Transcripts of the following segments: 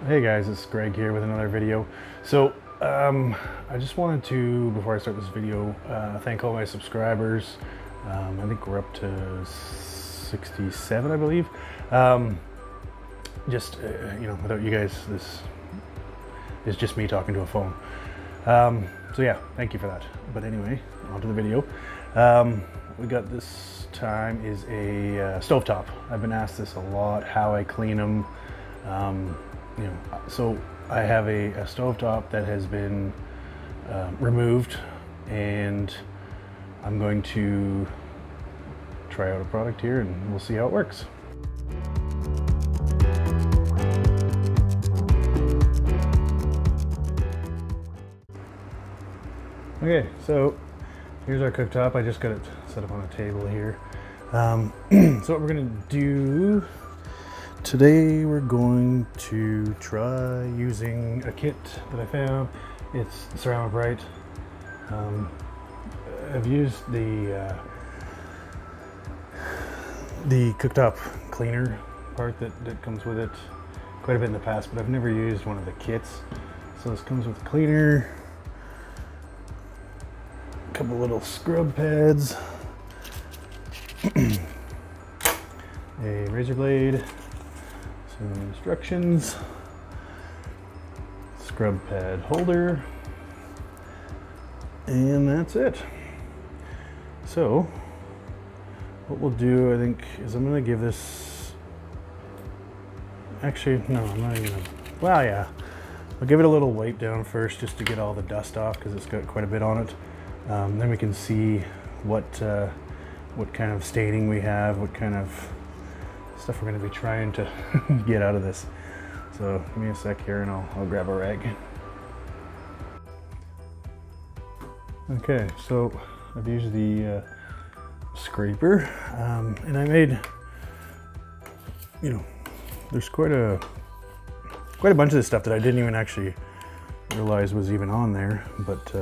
Hey guys, it's Greg here with another video. So I just wanted to, before I start this video, thank all my subscribers. I think we're up to 67, I believe. Without you guys, this is just me talking to a phone. So yeah, thank you for that. But anyway, on to the video. We got this time is a stovetop. I've been asked this a lot, how I clean them. So I have a stovetop that has been removed, and I'm going to try out a product here and we'll see how it works. Okay, so here's our cooktop. I just got it set up on a table here. So what we're gonna do today, we're going to try using a kit that I found. It's Ceramic Bright. I've used the cooktop cleaner part that comes with it quite a bit in the past, but I've never used one of the kits. So this comes with a cleaner, a couple little scrub pads, a razor blade, some instructions, scrub pad holder, and that's it. So what we'll do, I think, is I'm going to give this, actually no, I'm not even gonna, well yeah, I'll give it a little wipe down first just to get all the dust off because it's got quite a bit on it. Then we can see what kind of staining we have, what kind of stuff we're going to be trying to get out of this. So give me a sec here and I'll grab a rag. Okay, so I've used the scraper, and I made, there's quite a bunch of this stuff that I didn't even actually realize was even on there, but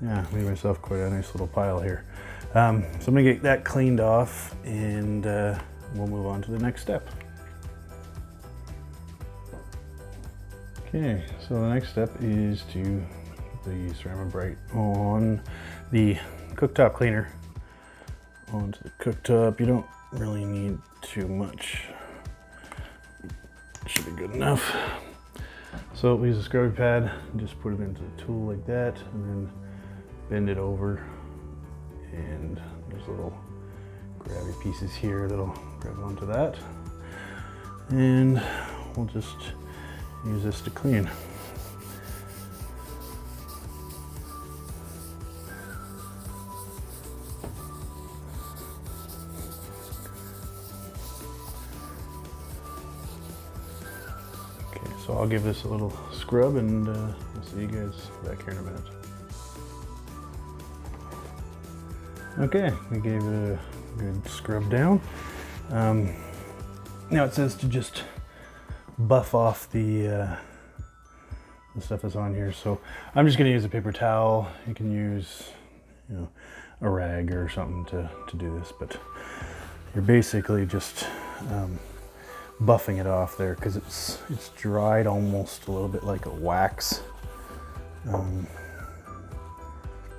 yeah, made myself quite a nice little pile here. So I'm gonna get that cleaned off and we'll move on to the next step. Okay, so the next step is to put the Ceramic Bright on the cooktop cleaner. Onto the cooktop. You don't really need too much. Should be good enough. So we use a scrubby pad, just put it into the tool like that, and then bend it over. And there's little grabby pieces here that'll grab onto that. And we'll just use this to clean. Okay, so I'll give this a little scrub and I'll see you guys back here in a minute. Okay, we gave it a good scrub down. Now it says to just buff off the stuff that's on here. So I'm just going to use a paper towel. You can use, a rag or something to do this, but you're basically just buffing it off there because it's dried almost a little bit like a wax.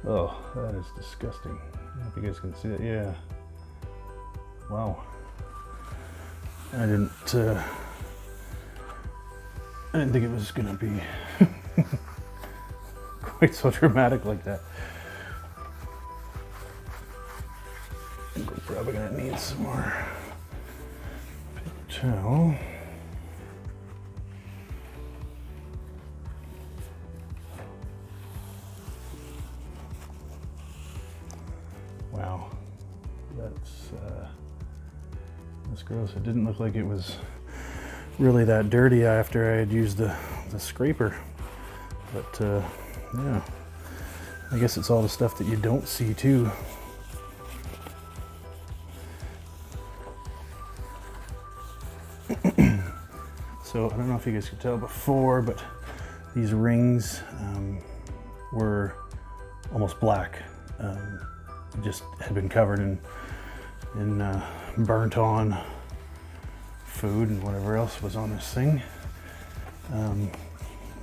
Oh, that is disgusting. I don't know if you guys can see that. Yeah. Wow. I didn't think it was gonna be quite so dramatic like that. I think we're probably gonna need some more paper towel. Wow, that's gross. It didn't look like it was really that dirty after I had used the scraper, but yeah, I guess it's all the stuff that you don't see too. So I don't know if you guys could tell before, but these rings were almost black. Just had been covered in burnt on food and whatever else was on this thing.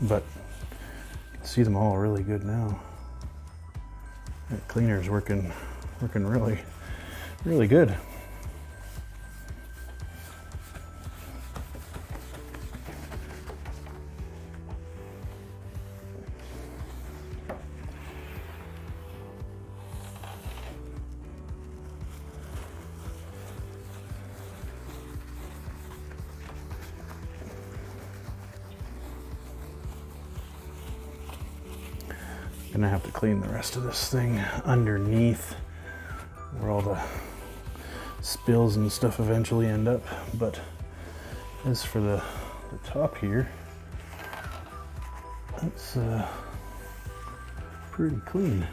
But see them all really good now. That cleaner's working really good. Gonna have to clean the rest of this thing underneath where all the spills and stuff eventually end up. But as for the top here, that's pretty clean.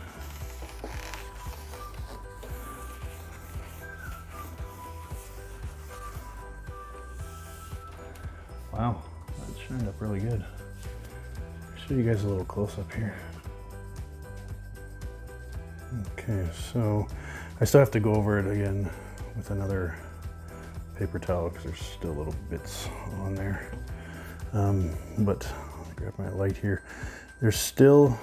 Wow, that shined up really good. I'll show you guys a little close up here. Okay, so I still have to go over it again with another paper towel because there's still little bits on there. But I'll grab my light here. There's still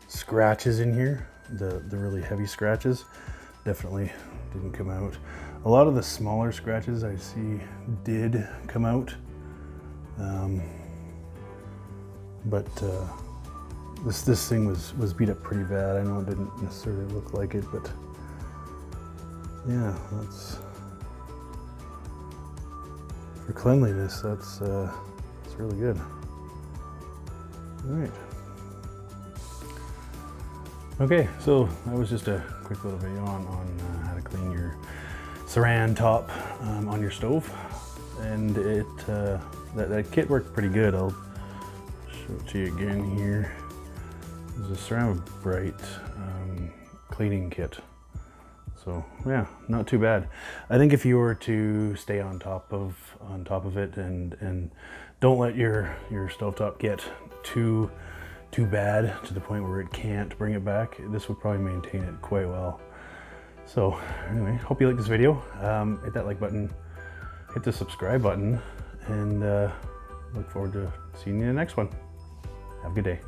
scratches in here. The really heavy scratches definitely didn't come out. A lot of the smaller scratches I see did come out. This thing was beat up pretty bad. I know it didn't necessarily look like it, but yeah, that's for cleanliness. That's really good. All right. Okay, so that was just a quick little video on how to clean your saran top on your stove, and that kit worked pretty good. I'll show it to you again here. This is a Ceramic Bright cleaning kit. So yeah, not too bad. I think if you were to stay on top of it and don't let your stovetop get too bad to the point where it can't bring it back, this would probably maintain it quite well. So anyway, hope you like this video. Hit that like button, hit the subscribe button, and look forward to seeing you in the next one. Have a good day.